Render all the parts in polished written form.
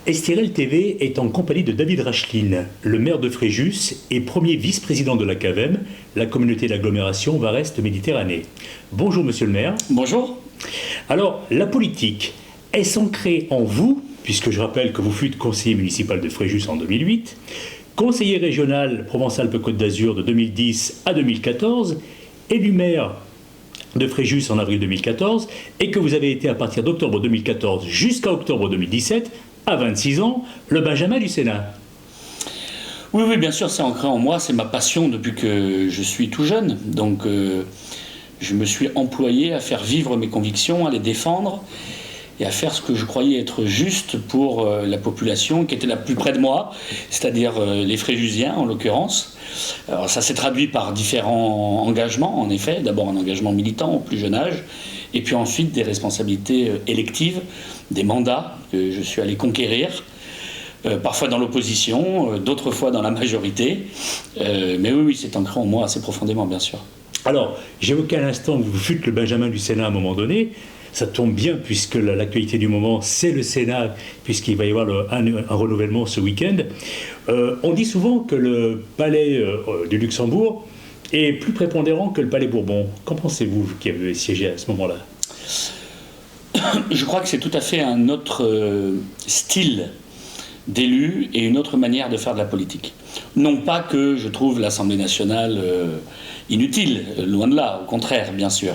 Estirel TV est en compagnie de David Racheline, le maire de Fréjus et premier vice-président de la CAVEM, la communauté d'agglomération Var-Est-Méditerranée. Bonjour monsieur le maire. Bonjour. Alors, la politique est ancrée en vous, puisque je rappelle que vous fûtes conseiller municipal de Fréjus en 2008, conseiller régional Provence-Alpes-Côte d'Azur de 2010 à 2014, élu maire de Fréjus en avril 2014, et que vous avez été à partir d'octobre 2014 jusqu'à octobre 2017, à 26 ans, le Benjamin du Sénat. Oui, bien sûr, c'est ancré en moi, c'est ma passion depuis que je suis tout jeune. Donc, je me suis employé à faire vivre mes convictions, à les défendre et à faire ce que je croyais être juste pour la population qui était la plus près de moi, c'est-à-dire les Fréjusiens en l'occurrence. Alors, ça s'est traduit par différents engagements, en effet. D'abord un engagement militant au plus jeune âge, et puis ensuite des responsabilités électives, des mandats que je suis allé conquérir, parfois dans l'opposition, d'autres fois dans la majorité. Mais oui, c'est ancré en moi assez profondément, bien sûr. Alors, j'évoquais à l'instant que vous fûtes le Benjamin du Sénat à un moment donné. Ça tombe bien puisque l'actualité du moment, c'est le Sénat, puisqu'il va y avoir un renouvellement ce week-end. On dit souvent que le palais du Luxembourg est plus prépondérant que le palais Bourbon. Qu'en pensez-vous, qui avez siégé à ce moment-là ? Je crois que c'est tout à fait un autre style d'élu et une autre manière de faire de la politique. Non pas que je trouve l'Assemblée nationale inutile, loin de là, au contraire, bien sûr.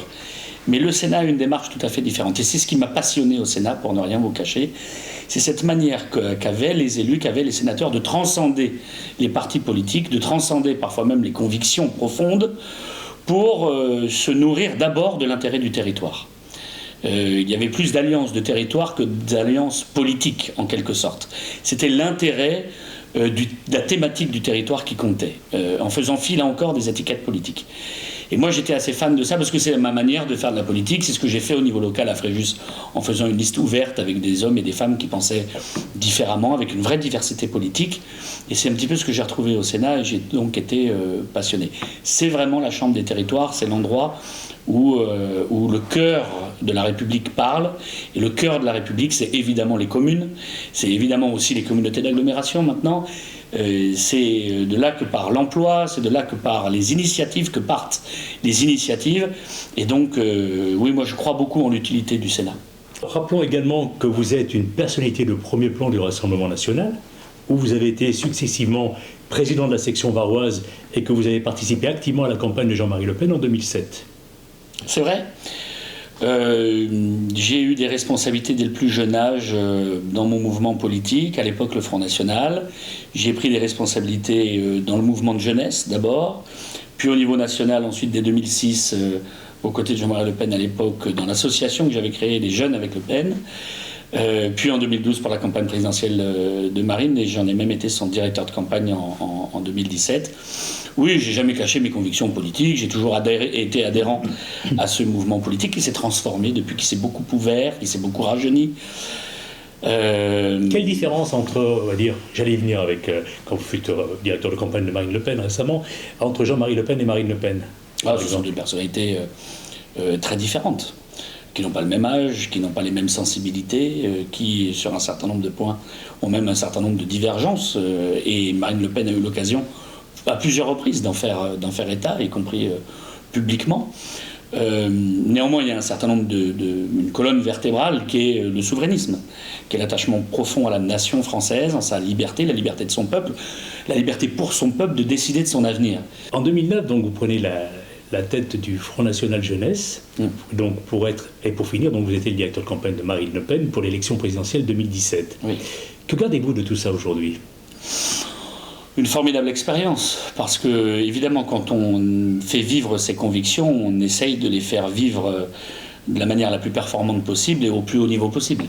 Mais le Sénat a une démarche tout à fait différente. Et c'est ce qui m'a passionné au Sénat, pour ne rien vous cacher. C'est cette manière qu'avaient les élus, qu'avaient les sénateurs de transcender les partis politiques, de transcender parfois même les convictions profondes pour se nourrir d'abord de l'intérêt du territoire. Il y avait plus d'alliances de territoire que d'alliances politiques, en quelque sorte. C'était l'intérêt de la thématique du territoire qui comptait, en faisant fi, là encore, des étiquettes politiques. Et moi, j'étais assez fan de ça parce que c'est ma manière de faire de la politique. C'est ce que j'ai fait au niveau local à Fréjus, en faisant une liste ouverte avec des hommes et des femmes qui pensaient différemment, avec une vraie diversité politique. Et c'est un petit peu ce que j'ai retrouvé au Sénat et j'ai donc été passionné. C'est vraiment la chambre des territoires, c'est l'endroit où le cœur de la République parle. Et le cœur de la République, c'est évidemment les communes, c'est évidemment aussi les communautés d'agglomération maintenant. C'est de là que part l'emploi, c'est de là que partent les initiatives, Et donc, oui, moi je crois beaucoup en l'utilité du Sénat. Rappelons également que vous êtes une personnalité de premier plan du Rassemblement national, où vous avez été successivement président de la section varoise et que vous avez participé activement à la campagne de Jean-Marie Le Pen en 2007. C'est vrai. J'ai eu des responsabilités dès le plus jeune âge dans mon mouvement politique, à l'époque le Front National. J'ai pris des responsabilités dans le mouvement de jeunesse d'abord, puis au niveau national ensuite dès 2006 aux côtés de Jean-Marie Le Pen à l'époque dans l'association que j'avais créée, les Jeunes avec Le Pen. Puis en 2012 pour la campagne présidentielle de Marine, et j'en ai même été son directeur de campagne en 2017. Oui, j'ai jamais caché mes convictions politiques, j'ai toujours été adhérent à ce mouvement politique qui s'est transformé depuis, qui s'est beaucoup ouvert, qui s'est beaucoup rajeuni. Quelle différence entre, on va dire, j'allais y venir avec, quand vous fûtes directeur de campagne de Marine Le Pen récemment, entre Jean-Marie Le Pen et Marine Le Pen? Ce sont deux personnalités très différentes, qui n'ont pas le même âge, qui n'ont pas les mêmes sensibilités, qui, sur un certain nombre de points, ont même un certain nombre de divergences. Et Marine Le Pen a eu l'occasion, à plusieurs reprises, d'en faire état, y compris publiquement. Néanmoins, il y a un certain nombre une colonne vertébrale qui est le souverainisme, qui est l'attachement profond à la nation française, en sa liberté, la liberté de son peuple, la liberté pour son peuple de décider de son avenir. En 2009, donc, vous prenez la tête du Front National Jeunesse, donc pour finir, donc vous étiez le directeur de campagne de Marine Le Pen pour l'élection présidentielle 2017. Oui. Que gardez-vous de tout ça aujourd'hui ? Une formidable expérience, parce que évidemment quand on fait vivre ses convictions, on essaye de les faire vivre de la manière la plus performante possible et au plus haut niveau possible.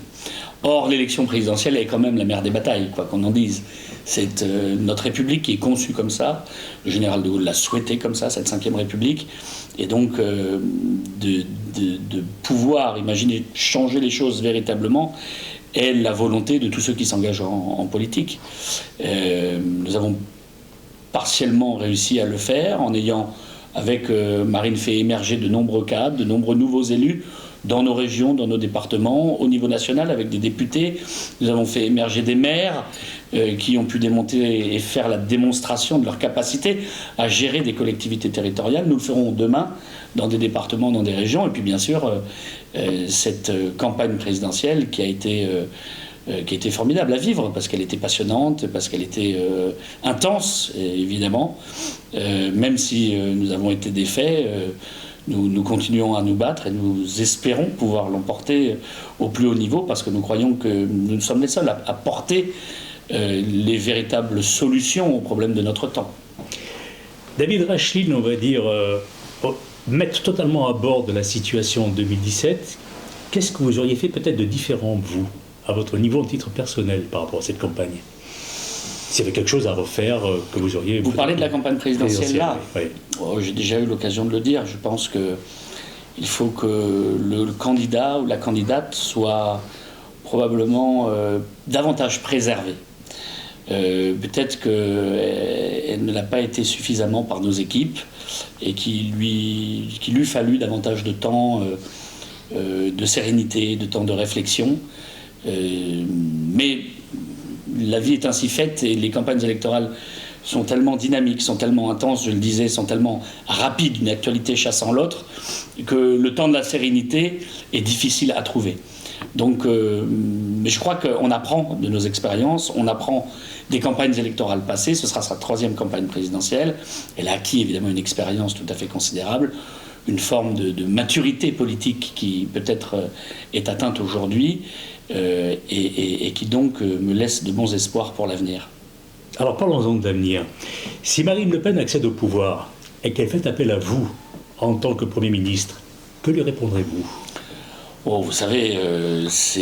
Or, l'élection présidentielle est quand même la mère des batailles, quoi qu'on en dise. C'est notre République qui est conçue comme ça. Le général de Gaulle l'a souhaité comme ça, cette 5e République. Et donc, de pouvoir imaginer changer les choses véritablement est la volonté de tous ceux qui s'engagent en politique. Nous avons partiellement réussi à le faire en ayant avec Marine fait émerger de nombreux cadres, de nombreux nouveaux élus dans nos régions, dans nos départements, au niveau national avec des députés. Nous avons fait émerger des maires qui ont pu démonter et faire la démonstration de leur capacité à gérer des collectivités territoriales. Nous le ferons demain dans des départements, dans des régions. Et puis bien sûr, cette campagne présidentielle qui a été formidable à vivre, parce qu'elle était passionnante, parce qu'elle était intense, évidemment. Même si nous avons été défaits, nous continuons à nous battre et nous espérons pouvoir l'emporter au plus haut niveau, parce que nous croyons que nous sommes les seuls à porter les véritables solutions aux problèmes de notre temps. David Rachlin, on va dire, mettre totalement à bord de la situation en 2017, qu'est-ce que vous auriez fait peut-être de différent, vous, à votre niveau, en titre personnel, par rapport à cette campagne? S'il y avait quelque chose à refaire que vous auriez... Vous parlez de la campagne présidentielle là? Oui. Oh, j'ai déjà eu l'occasion de le dire. Je pense qu'il faut que le candidat ou la candidate soit probablement davantage préservé. Peut-être qu'elle ne l'a pas été suffisamment par nos équipes et qu'il lui fallu davantage de temps, de sérénité, de temps de réflexion. Mais la vie est ainsi faite et les campagnes électorales sont tellement dynamiques, sont tellement intenses, je le disais, sont tellement rapides, une actualité chassant l'autre, que le temps de la sérénité est difficile à trouver. Donc, mais je crois qu'on apprend de nos expériences, on apprend des campagnes électorales passées, ce sera sa 3e campagne présidentielle. Elle a acquis évidemment une expérience tout à fait considérable, une forme de maturité politique qui peut-être est atteinte aujourd'hui et qui donc me laisse de bons espoirs pour l'avenir. Alors parlons-en de l'avenir. Si Marine Le Pen accède au pouvoir et qu'elle fait appel à vous en tant que Premier ministre, que lui répondrez-vous ? Oh, vous savez, c'est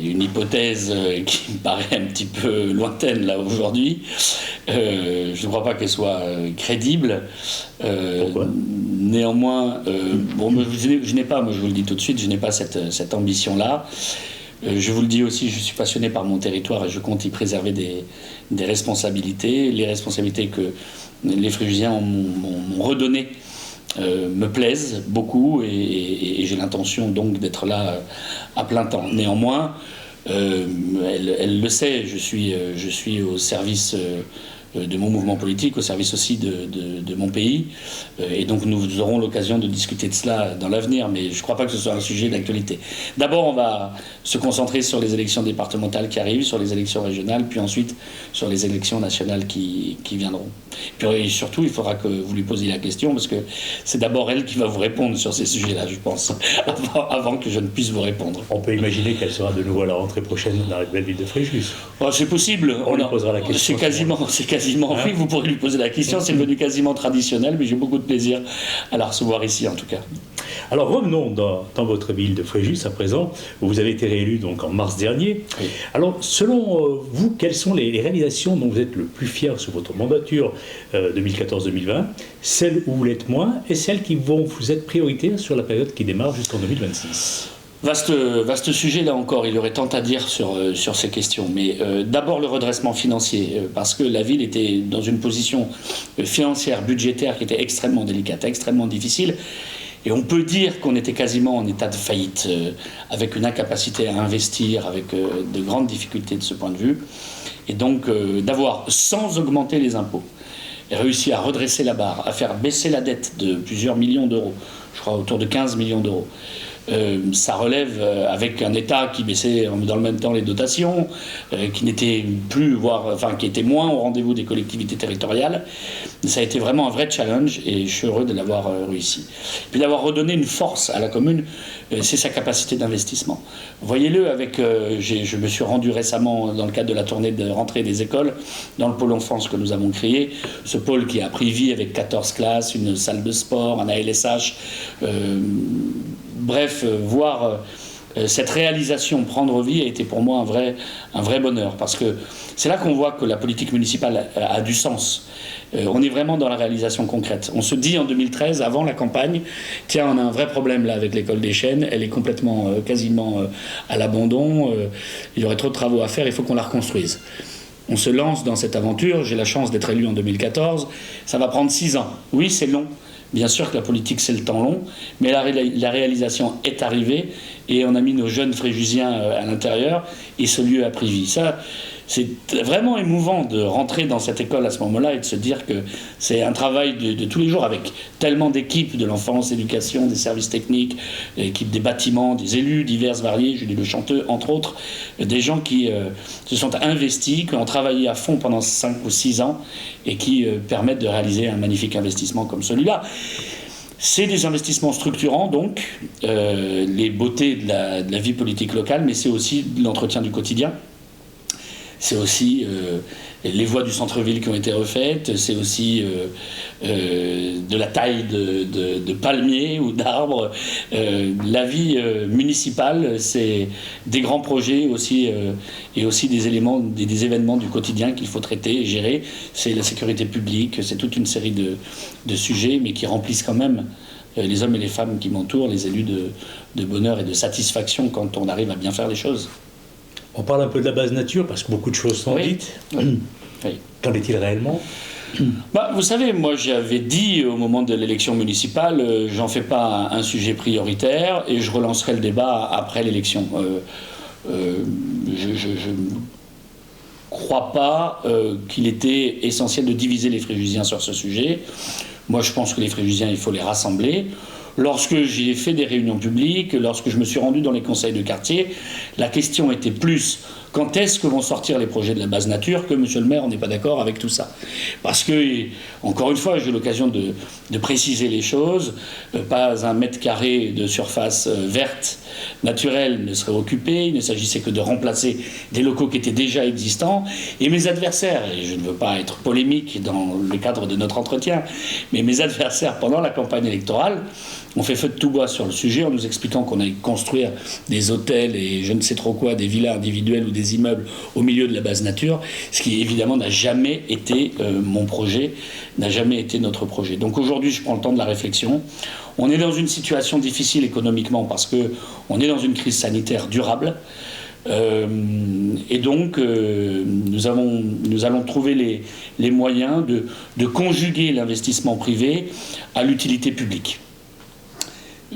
une hypothèse qui me paraît un petit peu lointaine là aujourd'hui. Je ne crois pas qu'elle soit crédible. Pourquoi ? Néanmoins, je n'ai pas, moi je vous le dis tout de suite, je n'ai pas cette ambition-là. Je vous le dis aussi, je suis passionné par mon territoire et je compte y préserver des responsabilités. Les responsabilités que les Fréjusiens m'ont redonnées me plaisent beaucoup et j'ai l'intention donc d'être là à plein temps. Néanmoins, elle le sait, je suis au service de mon mouvement politique, au service aussi de mon pays. Et donc nous aurons l'occasion de discuter de cela dans l'avenir, mais je ne crois pas que ce soit un sujet d'actualité. D'abord, on va se concentrer sur les élections départementales qui arrivent, sur les élections régionales, puis ensuite sur les élections nationales qui viendront. Puis surtout, il faudra que vous lui posiez la question, parce que c'est d'abord elle qui va vous répondre sur ces sujets-là, je pense, avant que je ne puisse vous répondre. On peut imaginer qu'elle sera de nouveau à la rentrée prochaine dans la belle ville de Fréjus. Oh, c'est possible. On lui posera la question. C'est quasiment, oui, vous pourrez lui poser la question, c'est devenu quasiment traditionnel, mais j'ai beaucoup de plaisir à la recevoir ici en tout cas. Alors revenons dans votre ville de Fréjus à présent, où vous avez été réélu donc en mars dernier. Oui. Alors selon vous, quelles sont les réalisations dont vous êtes le plus fier sur votre mandature 2014-2020, celles où vous l'êtes moins et celles qui vont vous être prioritaires sur la période qui démarre jusqu'en 2026 ? Vaste sujet là encore, il y aurait tant à dire sur ces questions. Mais d'abord le redressement financier, parce que la ville était dans une position financière, budgétaire qui était extrêmement délicate, extrêmement difficile. Et on peut dire qu'on était quasiment en état de faillite, avec une incapacité à investir, avec de grandes difficultés de ce point de vue. Et donc d'avoir, sans augmenter les impôts, réussi à redresser la barre, à faire baisser la dette de plusieurs millions d'euros, je crois autour de 15 millions d'euros. Ça relève avec un État qui baissait dans le même temps les dotations, qui n'était plus, qui était moins au rendez-vous des collectivités territoriales. Ça a été vraiment un vrai challenge et je suis heureux de l'avoir réussi. Puis d'avoir redonné une force à la commune, c'est sa capacité d'investissement. Voyez-le avec, je me suis rendu récemment dans le cadre de la tournée de rentrée des écoles, dans le pôle enfance que nous avons créé, ce pôle qui a pris vie avec 14 classes, une salle de sport, un ALSH, bref, voir cette réalisation prendre vie a été pour moi un vrai bonheur, parce que c'est là qu'on voit que la politique municipale a du sens. On est vraiment dans la réalisation concrète. On se dit en 2013, avant la campagne, tiens, on a un vrai problème là avec l'école des Chênes, elle est complètement, quasiment à l'abandon, il y aurait trop de travaux à faire, il faut qu'on la reconstruise. On se lance dans cette aventure, j'ai la chance d'être élu en 2014, ça va prendre 6 ans. Oui, c'est long, Bien sûr que la politique, c'est le temps long, mais la réalisation est arrivée et on a mis nos jeunes Fréjusiens à l'intérieur et ce lieu a pris vie. Ça, c'est vraiment émouvant de rentrer dans cette école à ce moment-là et de se dire que c'est un travail de tous les jours avec tellement d'équipes de l'enfance, l'éducation, des services techniques, l'équipe des bâtiments, des élus divers, variés, Julie Le Chanteux, entre autres, des gens qui se sont investis, qui ont travaillé à fond pendant 5 ou 6 ans et qui permettent de réaliser un magnifique investissement comme celui-là. C'est des investissements structurants, donc, les beautés de la vie politique locale, mais c'est aussi de l'entretien du quotidien. C'est aussi les voies du centre-ville qui ont été refaites, c'est aussi de la taille de palmiers ou d'arbres. La vie municipale, c'est des grands projets aussi, et aussi des événements du quotidien qu'il faut traiter et gérer. C'est la sécurité publique, c'est toute une série de sujets, mais qui remplissent quand même les hommes et les femmes qui m'entourent, les élus de bonheur et de satisfaction quand on arrive à bien faire les choses. On parle un peu de la base nature, parce que beaucoup de choses sont dites. Oui. Qu'en est-il réellement ? Vous savez, moi j'avais dit au moment de l'élection municipale, j'en fais pas un sujet prioritaire et je relancerai le débat après l'élection. Je ne crois pas qu'il était essentiel de diviser les Fréjusiens sur ce sujet. Moi je pense que les Fréjusiens, il faut les rassembler. Lorsque j'ai fait des réunions publiques, lorsque je me suis rendu dans les conseils de quartier, la question était plus quand est-ce que vont sortir les projets de la base nature que monsieur le maire, on n'est pas d'accord avec tout ça. Parce que, encore une fois, j'ai eu l'occasion de préciser les choses. Pas un mètre carré de surface verte naturelle ne serait occupé. Il ne s'agissait que de remplacer des locaux qui étaient déjà existants. Et mes adversaires, et je ne veux pas être polémique dans le cadre de notre entretien, mais mes adversaires pendant la campagne électorale ont fait feu de tout bois sur le sujet en nous expliquant qu'on allait construire des hôtels et je ne sais trop quoi, des villas individuelles ou des immeubles au milieu de la base nature, ce qui évidemment n'a jamais été mon projet, n'a jamais été notre projet. Donc aujourd'hui, je prends le temps de la réflexion. On est dans une situation difficile économiquement parce qu'on est dans une crise sanitaire durable. Et donc, nous allons trouver les moyens de conjuguer l'investissement privé à l'utilité publique.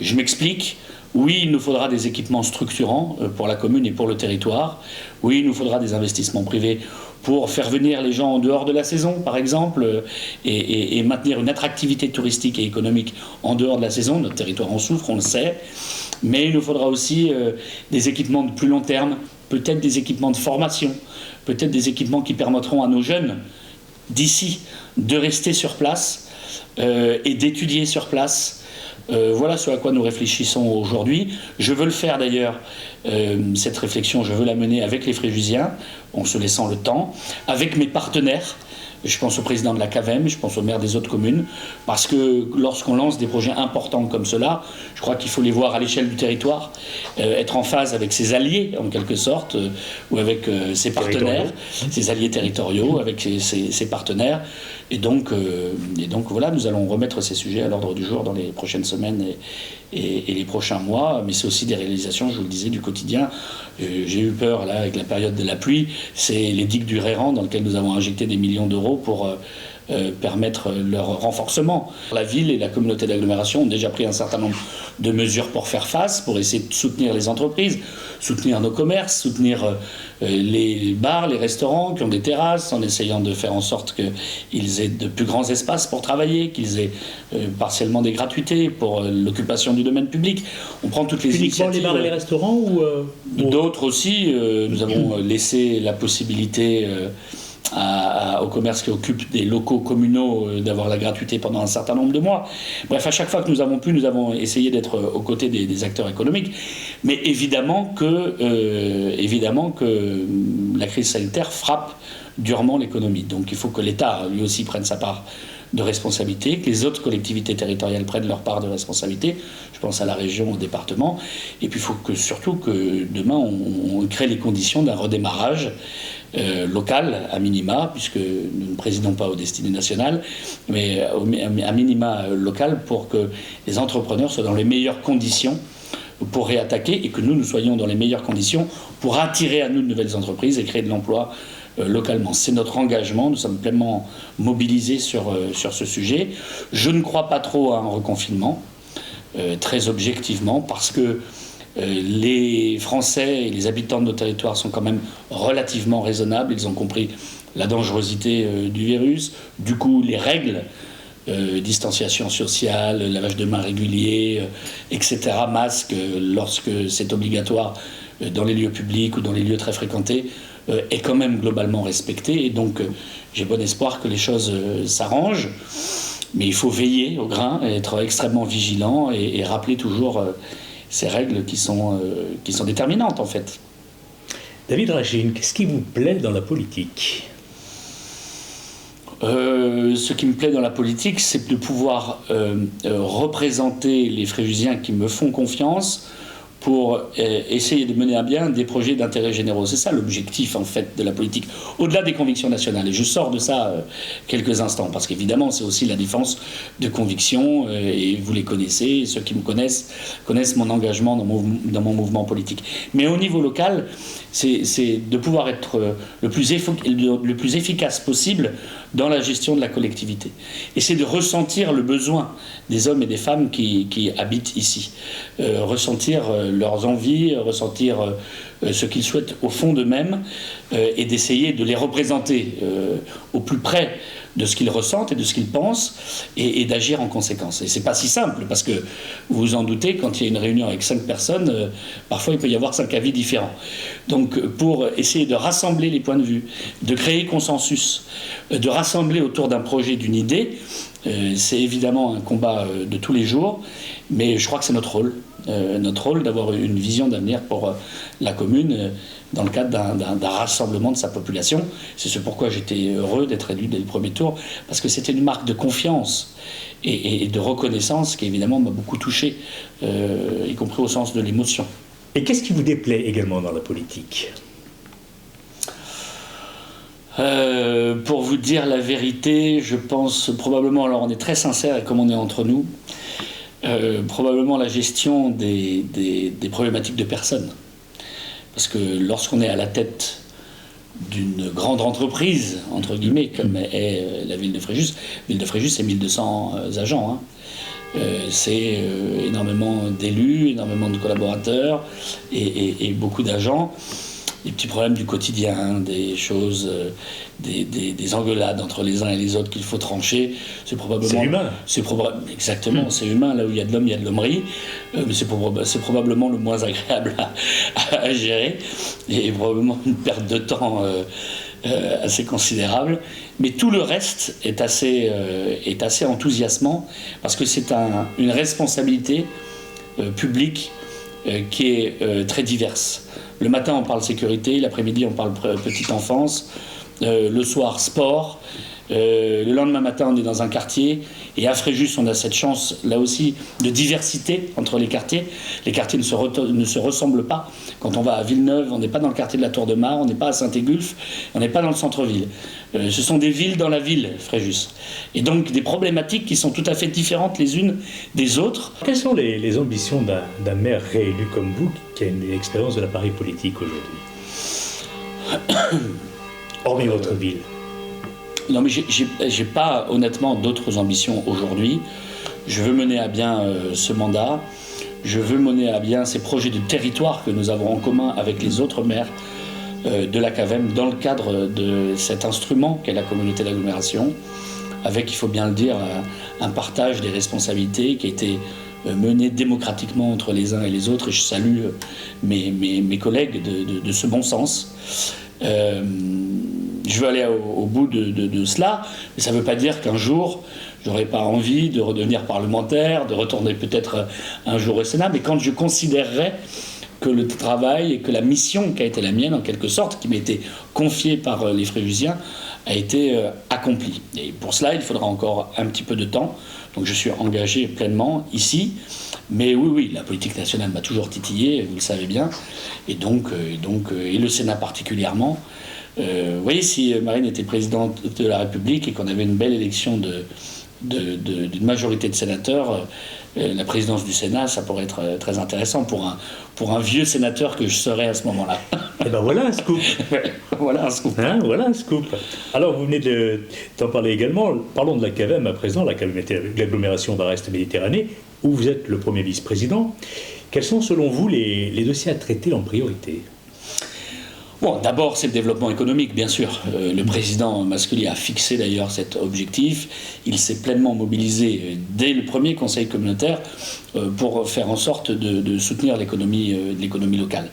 Je m'explique. Oui, il nous faudra des équipements structurants pour la commune et pour le territoire. Oui, il nous faudra des investissements privés pour faire venir les gens en dehors de la saison, par exemple, et maintenir une attractivité touristique et économique en dehors de la saison. Notre territoire en souffre, on le sait. Mais il nous faudra aussi des équipements de plus long terme, peut-être des équipements de formation, peut-être des équipements qui permettront à nos jeunes d'ici de rester sur place et d'étudier sur place. Voilà ce à quoi nous réfléchissons aujourd'hui. Je veux le faire d'ailleurs, cette réflexion, je veux la mener avec les Fréjusiens, en se laissant le temps, avec mes partenaires. Je pense au président de la CAVEM, je pense au maire des autres communes, parce que lorsqu'on lance des projets importants comme cela, je crois qu'il faut les voir à l'échelle du territoire, être en phase avec ses alliés, en quelque sorte, ou avec ses partenaires, ses alliés territoriaux, avec ses partenaires. Et donc voilà, nous allons remettre ces sujets à l'ordre du jour dans les prochaines semaines et les prochains mois, mais c'est aussi des réalisations, je vous le disais, du quotidien. J'ai eu peur, là, avec la période de la pluie, c'est les digues du Réran dans lesquelles nous avons injecté des millions d'euros pour permettre leur renforcement. La ville et la communauté d'agglomération ont déjà pris un certain nombre de mesures pour faire face, pour essayer de soutenir les entreprises, soutenir nos commerces, soutenir les bars, les restaurants qui ont des terrasses, en essayant de faire en sorte qu'ils aient de plus grands espaces pour travailler, qu'ils aient partiellement des gratuités pour l'occupation du domaine public. On prend toutes les initiatives. Uniquement les bars et les restaurants ou d'autres aussi. Nous avons laissé la possibilité au commerce qui occupe des locaux communaux d'avoir la gratuité pendant un certain nombre de mois. Bref, à chaque fois que nous avons pu, nous avons essayé d'être aux côtés des acteurs économiques. Mais évidemment que la crise sanitaire frappe durement l'économie. Donc il faut que l'État, lui aussi, prenne sa part de responsabilité, que les autres collectivités territoriales prennent leur part de responsabilité. Je pense à la région, au département. Et puis il faut surtout que demain, on crée les conditions d'un redémarrage local, à minima, puisque nous ne présidons pas aux destinées nationales, mais à minima local, pour que les entrepreneurs soient dans les meilleures conditions pour réattaquer et que nous soyons dans les meilleures conditions pour attirer à nous de nouvelles entreprises et créer de l'emploi localement. C'est notre engagement, nous sommes pleinement mobilisés sur ce sujet. Je ne crois pas trop à un reconfinement, très objectivement, parce que les Français et les habitants de nos territoires sont quand même relativement raisonnables. Ils ont compris la dangerosité du virus, du coup les règles, distanciation sociale, lavage de mains régulier, etc., masque lorsque c'est obligatoire dans les lieux publics ou dans les lieux très fréquentés, est quand même globalement respecté. Et donc j'ai bon espoir que les choses s'arrangent. Mais il faut veiller au grain, et être extrêmement vigilant et rappeler toujours ces règles qui sont déterminantes en fait. David Rachin, qu'est-ce qui vous plaît dans la politique ? Ce qui me plaît dans la politique, c'est de pouvoir représenter les Fréjusiens qui me font confiance pour essayer de mener à bien des projets d'intérêt généraux. C'est ça l'objectif en fait de la politique, au-delà des convictions nationales. Et je sors de ça quelques instants, parce qu'évidemment c'est aussi la défense de convictions, et vous les connaissez, ceux qui me connaissent mon engagement dans mon mouvement politique. Mais au niveau local, c'est de pouvoir être le plus efficace possible dans la gestion de la collectivité. Et c'est de ressentir le besoin des hommes et des femmes qui habitent ici. Ressentir leurs envies, ressentir ce qu'ils souhaitent au fond d'eux-mêmes, et d'essayer de les représenter au plus près de ce qu'ils ressentent et de ce qu'ils pensent, et d'agir en conséquence. Et c'est pas si simple, parce que vous vous en doutez, quand il y a une réunion avec 5 personnes, parfois il peut y avoir 5 avis différents. Donc pour essayer de rassembler les points de vue, de créer consensus, de rassembler autour d'un projet, d'une idée, c'est évidemment un combat de tous les jours, mais je crois que c'est notre rôle d'avoir une vision d'avenir pour la commune, dans le cadre d'un rassemblement de sa population. C'est ce pourquoi j'étais heureux d'être élu dès le premier tour, parce que c'était une marque de confiance et de reconnaissance qui évidemment m'a beaucoup touché, y compris au sens de l'émotion. Et qu'est-ce qui vous déplaît également dans la politique ? Pour vous dire la vérité, je pense probablement, alors on est très sincère et comme on est entre nous, probablement la gestion des problématiques de personnes. Parce que lorsqu'on est à la tête d'une grande entreprise, entre guillemets, comme est la ville de Fréjus c'est 1200 agents, c'est énormément d'élus, énormément de collaborateurs et beaucoup d'agents. Les petits problèmes du quotidien, des choses, des engueulades entre les uns et les autres qu'il faut trancher, c'est probablement... C'est humain. Exactement, c'est humain. Là où il y a de l'homme, il y a de l'hommerie. Mais c'est probablement le moins agréable à gérer. Et probablement une perte de temps assez considérable. Mais tout le reste est assez enthousiasmant, parce que c'est une responsabilité publique qui est très diverse. Le matin, on parle sécurité, l'après-midi, on parle petite enfance, le soir, sport. Le lendemain matin, on est dans un quartier. Et à Fréjus, on a cette chance, là aussi, de diversité entre les quartiers. Les quartiers ne se ressemblent pas. Quand on va à Villeneuve, on n'est pas dans le quartier de la Tour de Mar, on n'est pas à Saint-Égulphe, on n'est pas dans le centre-ville. Ce sont des villes dans la ville, Fréjus. Et donc des problématiques qui sont tout à fait différentes les unes des autres. Quelles sont les ambitions d'un maire réélu comme vous, qui a une expérience de l'appareil politique aujourd'hui ? Hormis votre ville. Non, mais j'ai pas honnêtement d'autres ambitions aujourd'hui. Je veux mener à bien ce mandat. Je veux mener à bien ces projets de territoire que nous avons en commun avec les autres maires de la CAVEM dans le cadre de cet instrument qu'est la communauté d'agglomération, avec, il faut bien le dire, un partage des responsabilités qui a été mené démocratiquement entre les uns et les autres. Et je salue mes collègues de ce bon sens. Je veux aller au bout de cela, mais ça ne veut pas dire qu'un jour, je n'aurai pas envie de redevenir parlementaire, de retourner peut-être un jour au Sénat, mais quand je considérerai que le travail et que la mission qui a été la mienne, en quelque sorte, qui m'a été confiée par les Fréjusiens, a été accomplie. Et pour cela, il faudra encore un petit peu de temps. Donc je suis engagé pleinement ici. Mais oui, la politique nationale m'a toujours titillé, vous le savez bien. Et le Sénat particulièrement. Vous voyez, si Marine était présidente de la République et qu'on avait une belle élection d'une majorité de sénateurs, la présidence du Sénat, ça pourrait être très intéressant pour un vieux sénateur que je serais à ce moment-là. Et ben voilà un scoop. Voilà un scoop. Hein, voilà un scoop. Alors vous venez d'en parler également. Parlons de la CAVEM à présent, l'agglomération Var-Est-Méditerranée, où vous êtes le premier vice-président. Quels sont selon vous les dossiers à traiter en priorité ? Bon, d'abord, c'est le développement économique, bien sûr. Le président Masculi a fixé d'ailleurs cet objectif. Il s'est pleinement mobilisé dès le premier conseil communautaire pour faire en sorte de soutenir l'économie locale.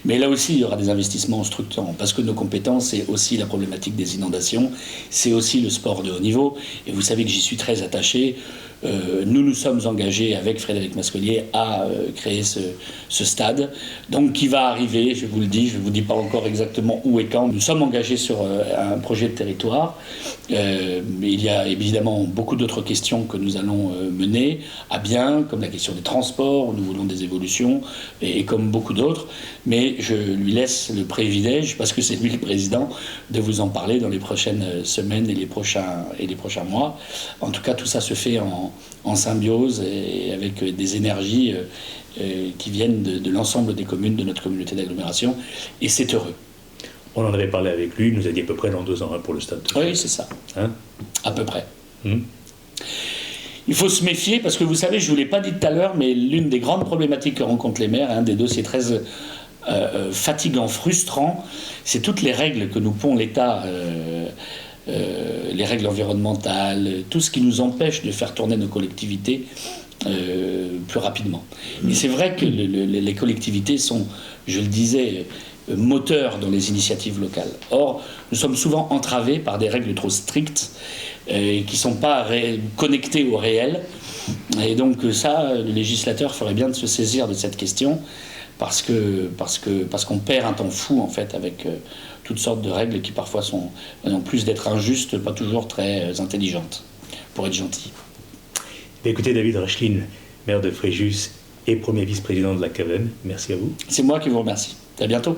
Mais là aussi, il y aura des investissements structurants, parce que nos compétences, c'est aussi la problématique des inondations, c'est aussi le sport de haut niveau, et vous savez que j'y suis très attaché. Nous nous sommes engagés avec Frédéric Mascolier à créer ce stade, donc qui va arriver, je vous le dis, je ne vous dis pas encore exactement où et quand. Nous sommes engagés sur un projet de territoire. Il y a évidemment beaucoup d'autres questions que nous allons mener à bien, comme la question des transports, où nous voulons des évolutions, et comme beaucoup d'autres. Mais je lui laisse le privilège, parce que c'est lui le président, de vous en parler dans les prochaines semaines et les prochains mois. En tout cas, tout ça se fait en symbiose et avec des énergies qui viennent de l'ensemble des communes de notre communauté d'agglomération, et c'est heureux. On en avait parlé avec lui, il nous a dit à peu près dans 2 ans pour le stade. Oui, c'est ça. Hein ? À peu près. Il faut se méfier, parce que vous savez, je ne vous l'ai pas dit tout à l'heure, mais l'une des grandes problématiques que rencontrent les maires, des dossiers très fatigants, frustrants, c'est toutes les règles que nous pond l'État, les règles environnementales, tout ce qui nous empêche de faire tourner nos collectivités plus rapidement. Et c'est vrai que les collectivités sont, je le disais, moteurs dans les initiatives locales. Or, nous sommes souvent entravés par des règles trop strictes qui ne sont pas connectées au réel. Et donc ça, le législateur ferait bien de se saisir de cette question, parce qu'on perd un temps fou en fait avec toutes sortes de règles qui parfois sont, en plus d'être injustes, pas toujours très intelligentes, pour être gentil. Écoutez, David Rachlin, maire de Fréjus et premier vice-président de la CAVEM, merci à vous. C'est moi qui vous remercie. À bientôt.